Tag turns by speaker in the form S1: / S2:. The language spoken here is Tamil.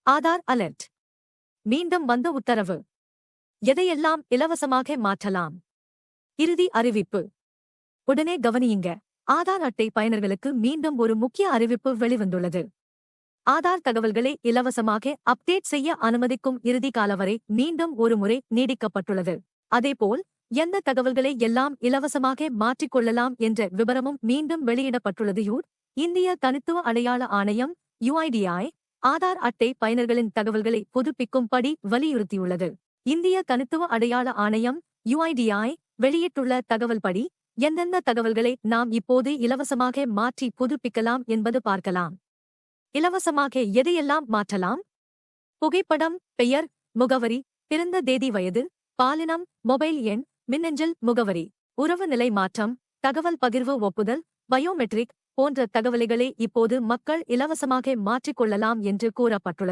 S1: ஆதார் அலர்ட். மீண்டும் வந்த உத்தரவு. எதையெல்லாம் இலவசமாக மாற்றலாம்? இறுதி அறிவிப்பு. உடனே கவனியுங்க. ஆதார் அட்டை பயனர்களுக்கு மீண்டும் ஒரு முக்கிய அறிவிப்பு வெளிவந்துள்ளது. ஆதார் தகவல்களை இலவசமாக அப்டேட் செய்ய அனுமதிக்கும் இறுதி கால வரை மீண்டும் ஒரு முறை நீடிக்கப்பட்டுள்ளது. அதேபோல் எந்த தகவல்களை எல்லாம் இலவசமாக மாற்றிக்கொள்ளலாம் என்ற விபரமும் மீண்டும் வெளியிடப்பட்டுள்ளது. இந்திய தனித்துவ அடையாள ஆணையம் UIDAI ஆதார் அட்டை பயனர்களின் தகவல்களை புதுப்பிக்கும்படி வலியுறுத்தியுள்ளது. இந்திய தனித்துவ அடையாள ஆணையம் UIDAI வெளியிட்டுள்ள தகவல்படி எந்தெந்த தகவல்களை நாம் இப்போது இலவசமாக மாற்றி புதுப்பிக்கலாம் என்பது பார்க்கலாம். இலவசமாக எதையெல்லாம் மாற்றலாம்? புகைப்படம், பெயர், முகவரி, பிறந்த தேதி, வயது, பாலினம், மொபைல் எண், மின்னஞ்சல் முகவரி, உறவு நிலை மாற்றம், தகவல் பகிர்வு ஒப்புதல், பயோமெட்ரிக் போன்ற தகவல்களை இப்போது மக்கள் இலவசமாக மாற்றிக்கொள்ளலாம் என்று கூறப்பட்டுள்ளது.